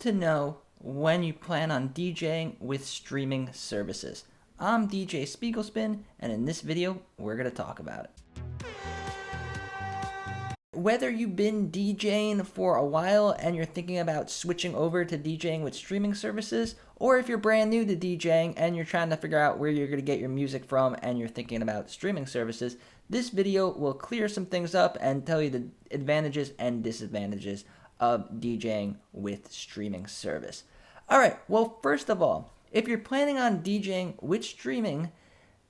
to know when you plan on DJing with streaming services. I'm DJ Spiegel Spin, and in this video, we're going to talk about it. Whether you've been DJing for a while and you're thinking about switching over to DJing with streaming services, or if you're brand new to DJing and you're trying to figure out where you're going to get your music from and you're thinking about streaming services, this video will clear some things up and tell you the advantages and disadvantages of DJing with streaming service. Alright, well, first of all, if you're planning on DJing with streaming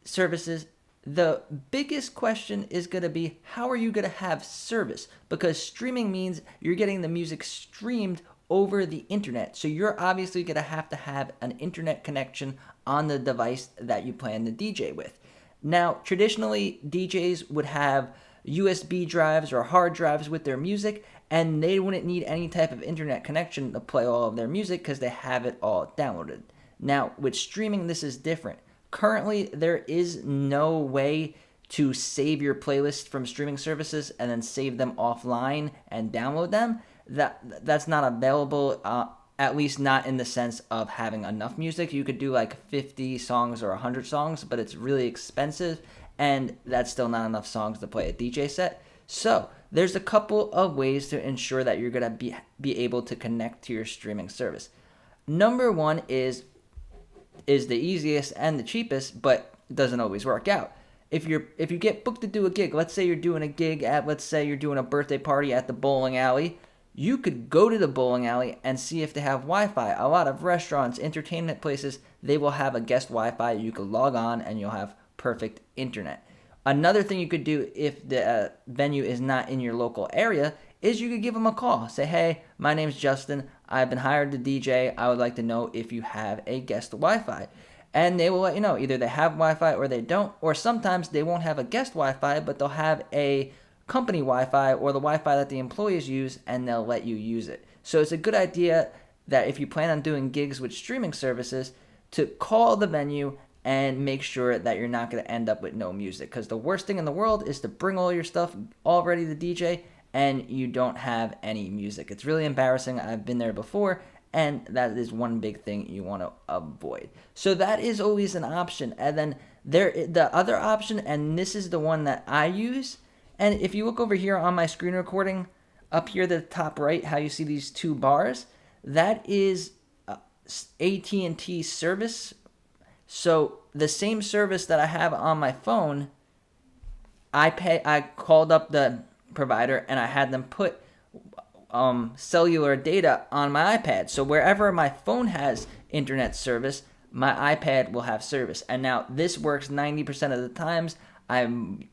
services, the biggest question is going to be, how are you going to have service? Because streaming means you're getting the music streamed over the internet. So you're obviously going to have an internet connection on the device that you plan to DJ with. Now, traditionally, DJs would have USB drives or hard drives with their music, and they wouldn't need any type of internet connection to play all of their music because they have it all downloaded. Now, with streaming, this is different. Currently, there is no way to save your playlist from streaming services and then save them offline and download them. That's not available, at least not in the sense of having enough music. You could do like 50 songs or 100 songs, but it's really expensive, and that's still not enough songs to play a DJ set. So there's a couple of ways to ensure that you're going to be able to connect to your streaming service. Number one is the easiest and the cheapest, but it doesn't always work out. If you get booked to do a gig, let's say you're doing a gig at, let's say you're doing a birthday party at the bowling alley, you could go to the bowling alley and see if they have Wi-Fi. A lot of restaurants, entertainment places, they will have a guest Wi-Fi. You can log on and you'll have perfect internet. Another thing you could do if the venue is not in your local area is you could give them a call. Say, hey, my name's Justin. I've been hired to DJ. I would like to know if you have a guest Wi-Fi. And they will let you know. Either they have Wi-Fi or they don't. Or sometimes they won't have a guest Wi-Fi, but they'll have a company Wi-Fi or the Wi-Fi that the employees use, and they'll let you use it. So it's a good idea that if you plan on doing gigs with streaming services, to call the venue and make sure that you're not going to end up with no music. Because the worst thing in the world is to bring all your stuff all ready to DJ and you don't have any music. It's really embarrassing. I've been there before, and that is one big thing you want to avoid. So that is always an option. And then the other option, and this is the one that I use, and if you look over here on my screen recording, up here at the top right, how you see these two bars, that is AT&T service. So the same service that I have on my phone, I called up the provider and I had them put cellular data on my iPad. So wherever my phone has internet service, my iPad will have service. And now this works 90% of the times. I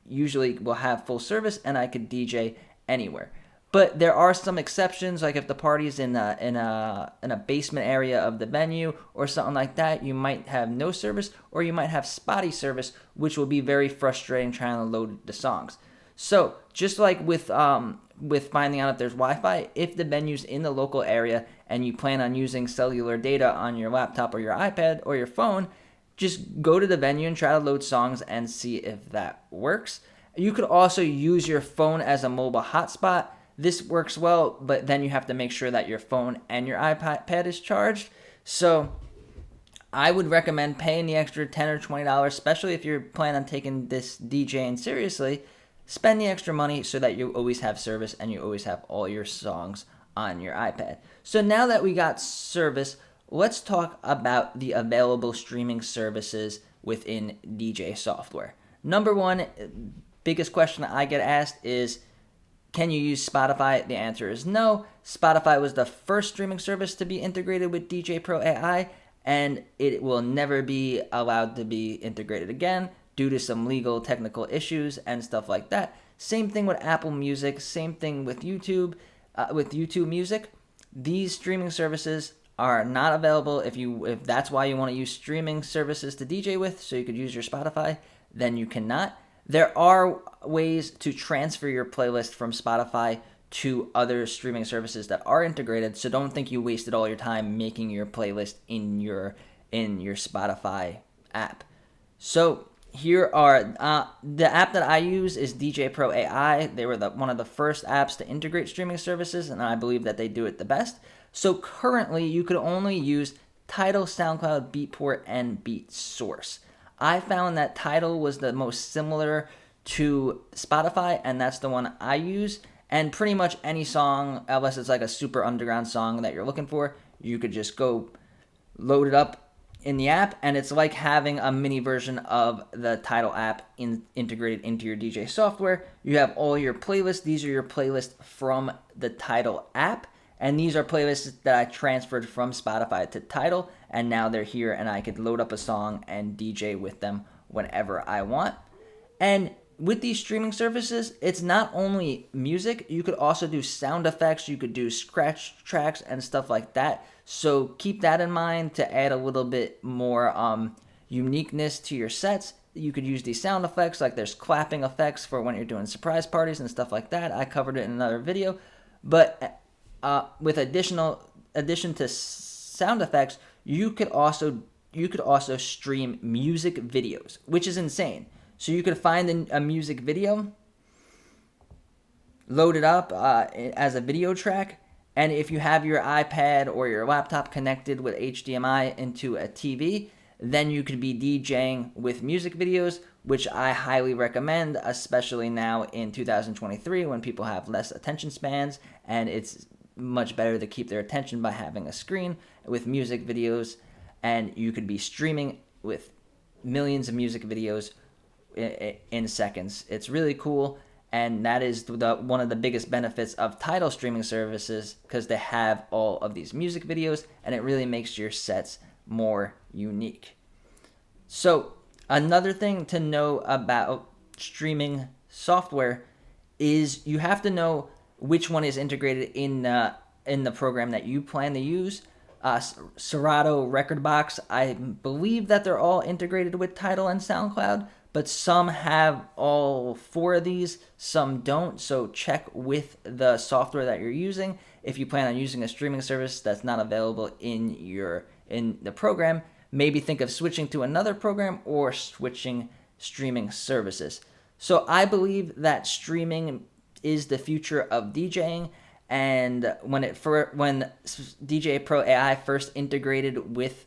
usually will have full service and I could DJ anywhere. But there are some exceptions, like if the party's in a basement area of the venue or something like that, you might have no service, or you might have spotty service, which will be very frustrating trying to load the songs. So just like with finding out if there's Wi-Fi, if the venue's in the local area and you plan on using cellular data on your laptop or your iPad or your phone, just go to the venue and try to load songs and see if that works. You could also use your phone as a mobile hotspot. This works well, but then you have to make sure that your phone and your iPad is charged. So I would recommend paying the extra $10 or $20, especially if you're planning on taking this DJing seriously. Spend the extra money so that you always have service and you always have all your songs on your iPad. So now that we got service, let's talk about the available streaming services within DJ software. Number one, biggest question I get asked is, can you use Spotify? The answer is no. Spotify was the first streaming service to be integrated with DJ Pro AI, and it will never be allowed to be integrated again due to some legal technical issues and stuff like that. Same thing with Apple Music, same thing with YouTube Music. These streaming services are not available. If that's why you want to use streaming services to DJ with, so you could use your Spotify, then you cannot. There are ways to transfer your playlist from Spotify to other streaming services that are integrated, so don't think you wasted all your time making your playlist in your Spotify app. So here are the app that I use is DJ Pro AI. They were one of the first apps to integrate streaming services, and I believe that they do it the best. So currently, you could only use Tidal, SoundCloud, Beatport, and BeatSource. I found that Tidal was the most similar to Spotify, and that's the one I use. And pretty much any song, unless it's like a super underground song that you're looking for, you could just go load it up in the app, and it's like having a mini version of the Tidal app integrated into your DJ software. You have all your playlists. These are your playlists from the Tidal app, and these are playlists that I transferred from Spotify to Tidal, and now they're here, and I could load up a song and DJ with them whenever I want. And with these streaming services, it's not only music, you could also do sound effects, you could do scratch tracks and stuff like that. So keep that in mind to add a little bit more uniqueness to your sets. You could use these sound effects, like there's clapping effects for when you're doing surprise parties and stuff like that. I covered it in another video. But with addition to sound effects, you could also stream music videos, which is insane. So you could find a music video, load it up as a video track, and if you have your iPad or your laptop connected with HDMI into a TV, then you could be DJing with music videos, which I highly recommend, especially now in 2023 when people have less attention spans, and it's much better to keep their attention by having a screen with music videos, and you could be streaming with millions of music videos in seconds. It's really cool, and that is one of the biggest benefits of Tidal streaming services, because they have all of these music videos, and it really makes your sets more unique. So another thing to know about streaming software is you have to know which one is integrated in the program that you plan to use. Serato, Rekordbox, I believe that they're all integrated with Tidal and SoundCloud, but some have all four of these, some don't. So check with the software that you're using. If you plan on using a streaming service that's not available in the program, maybe think of switching to another program or switching streaming services. So I believe that streaming is the future of DJing. And when DJ Pro AI first integrated with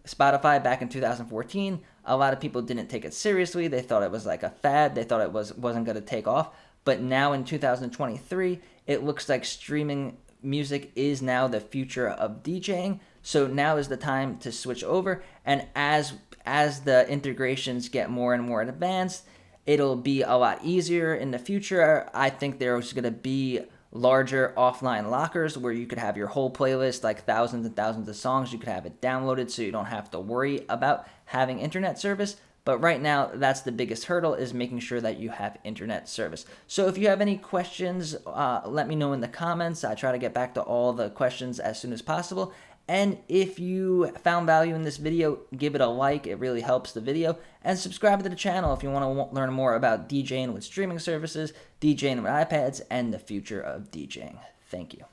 Spotify back in 2014, a lot of people didn't take it seriously. They thought it was like a fad. They thought it wasn't going to take off. But now in 2023, it looks like streaming music is now the future of DJing. So now is the time to switch over. And as the integrations get more and more advanced, it'll be a lot easier in the future. I think there's going to be larger offline lockers where you could have your whole playlist, like thousands and thousands of songs. You could have it downloaded so you don't have to worry about having internet service. But right now, that's the biggest hurdle, is making sure that you have internet service. So if you have any questions, let me know in the comments. I try to get back to all the questions as soon as possible. And if you found value in this video, give it a like. It really helps the video. And subscribe to the channel if you want to learn more about DJing with streaming services, DJing with iPads, and the future of DJing. Thank you.